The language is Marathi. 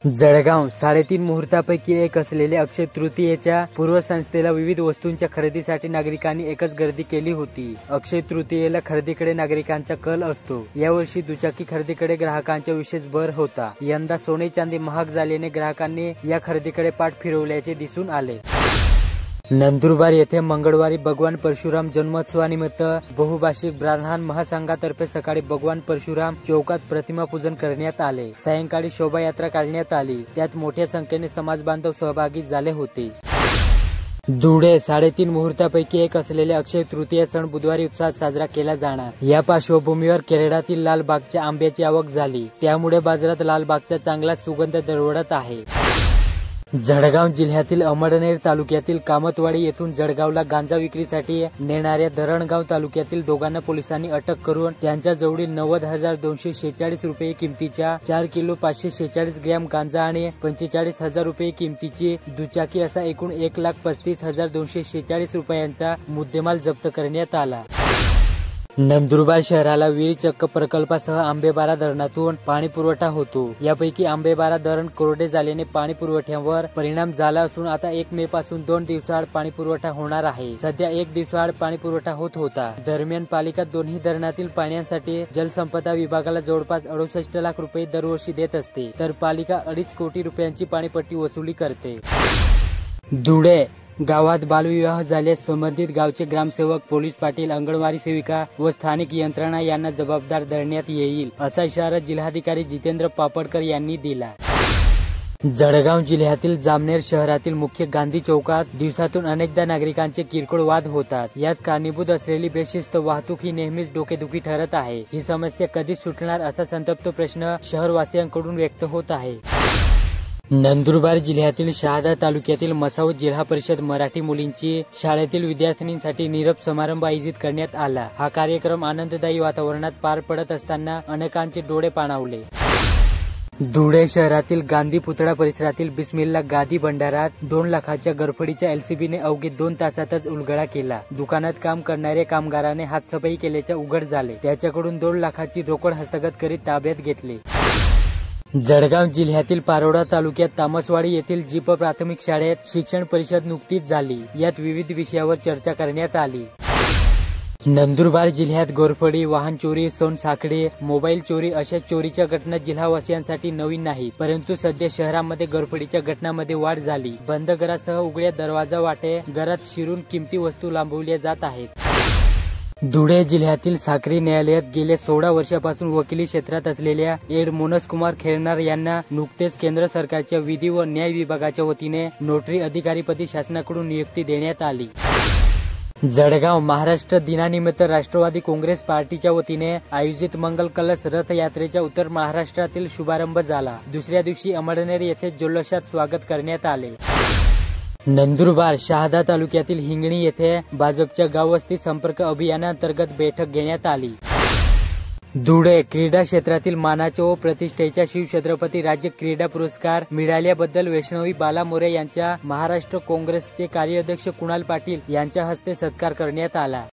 जळगाव 3.5 मुहूर्तापैकी एक असलेल्या अक्षय तृतीयेच्या पूर्वसंध्येला विविध वस्तूंच्या खरेदीसाठी नागरिकांनी एकच गर्दी केली होती। अक्षय तृतीयेला खरेदीकडे नागरिकांचा कल असतो। यावर्षी दुचाकी खरेदीकडे ग्राहकांचा विशेष भर होता। यंदा सोने चांदी महाग झाल्याने ग्राहकांनी या खरेदीकडे पाठ फिरवल्याचे दिसून आले। नंदुरबार येथे मंगळवारी भगवान परशुराम जन्मोत्सवानिमित्त बहुभाषिक ब्राह्मण महासंघातर्फे सकाळी भगवान परशुराम चौकात प्रतिमा पूजन करण्यात आले। सायंकाळी शोभायात्रा काढण्यात आली, त्यात मोठ्या संख्येने समाज बांधव सहभागी झाले होते। धुळे 3.5 मुहूर्तापैकी एक असलेल्या अक्षय तृतीय सण बुधवारी उत्साहात साजरा केला जाणार। या पार्श्वभूमीवर केरळातील लालबागच्या आंब्याची आवक झाली, त्यामुळे बाजारात लालबागचा चांगला सुगंध दरवळत आहे। जळगाव जिल्ह्यातील अमळनेर तालुक्यातील कामतवाडी येथून जळगावला गांजा विक्रीसाठी नेणाऱ्या धरणगाव तालुक्यातील दोघांना पोलिसांनी अटक करून त्यांच्याजवळील 90,246 रुपये किमतीच्या 4 किलो 546 ग्रॅम गांजा आणि 45,000 रुपये किमतीची दुचाकी असा एकूण 1,35,246 रुपयांचा मुद्देमाल जप्त करण्यात आला। नंदुरबार शहराला विहिरीचक्क प्रकल्पासह आंबेबारा धरणातून पाणी पुरवठा होतो। यापैकी आंबेबारा धरण कोरडे झाल्याने पाणी पुरवठ्यावर परिणाम झाला असून आता 1 मे पासून 2 दिवसाआड पाणी पुरवठा होणार आहे। सध्या 1 दिवसाआड पाणी पुरवठा होत होता। दरम्यान पालिका दोन्ही धरणातील पाण्यासाठी जलसंपदा विभागाला जवळपास 68 लाख रुपये दरवर्षी देत असते, तर पालिका 2.5 कोटी रुपयांची पाणीपट्टी वसुली करते। धुळे गावात बालविवाह झाल्यास संबंधित गावचे ग्रामसेवक, पोलीस पाटील, अंगणवाडी सेविका व स्थानिक यंत्रणा यांना जबाबदार धरण्यात येईल, असा इशारा जिल्हाधिकारी जितेंद्र पापडकर यांनी दिला। जळगाव जिल्ह्यातील जामनेर शहरातील मुख्य गांधी चौकात दिवसातून अनेकदा नागरिकांचे किरकोळ वाद होतात। याच कारणीभूत असलेली बेशिस्त वाहतूक ही नेहमीच डोकेदुखी ठरत आहे। ही समस्या कधी सुटणार असा संतप्त प्रश्न शहरवासियांकडून व्यक्त होत आहे। नंदुरबार जिल्ह्यातील शहादा तालुक्यातील मसाऊद जिल्हा परिषद मराठी मुलींची शाळेतील विद्यार्थिनींसाठी निरोप समारंभ आयोजित करण्यात आला। हा कार्यक्रम आनंददायी वातावरणात पार पडत असताना अनेकांचे डोळे पाणावले। धुळे शहरातील गांधी पुतळा परिसरातील बिस्मिल्ला गादी भंडारात 2 लाखाच्या गरफडीच्या एलसीबीने अवघे 2 तासातच उलगडा केला। दुकानात काम करणाऱ्या कामगाराने हातसफाई केल्याचे उघड झाले। त्याच्याकडून 2 लाखाची रोकड हस्तगत करीत ताब्यात घेतले। जळगाव जिल्ह्यातील पारोळा तालुक्यात तामसवाडी येथील जीप प्राथमिक शाळेत शिक्षण परिषद नुकतीच झाली। यात विविध विषयावर चर्चा करण्यात आली। नंदुरबार जिल्ह्यात घोरपडी, वाहन चोरी, सोनसाखळी, मोबाईल चोरी अशा चोरीच्या घटना जिल्हावासियांसाठी नवीन नाही, परंतु सध्या शहरामध्ये घोरपडीच्या घटनांमध्ये वाढ झाली। बंद घरासह उघड्या दरवाजा वाटे घरात शिरून किमती वस्तू लांबवल्या जात आहेत। धुळे जिल्ह्यातील साक्री न्यायालयात गेल्या 16 वर्षापासून वकिली क्षेत्रात असलेल्या एड मनोजकुमार खेरनार यांना नुकतेच केंद्र सरकारच्या विधी व न्याय विभागाच्या वतीने नोटरी अधिकारीपदी शासनाकडून नियुक्ती देण्यात आली। जळगाव महाराष्ट्र दिनानिमित्त राष्ट्रवादी काँग्रेस पार्टीच्या वतीने आयोजित मंगल कलश रथ यात्रेचा उत्तर महाराष्ट्रातील शुभारंभ झाला। दुसऱ्या दिवशी अमळनेर येथे जल्लोषात स्वागत करण्यात आले। नंदुरबार शहादा तालुक्यातील हिंगणी येथे भाजपच्या गाव वस्ती संपर्क अभियानांतर्गत बैठक घेण्यात आली। धुळे क्रीडा क्षेत्रातील मानाच्या व प्रतिष्ठेच्या शिवछत्रपती राज्य क्रीडा पुरस्कार मिळाल्याबद्दल वैष्णवी बाला मोरे यांचा महाराष्ट्र काँग्रेसचे कार्याध्यक्ष कुणाल पाटील यांच्या हस्ते सत्कार करण्यात आला।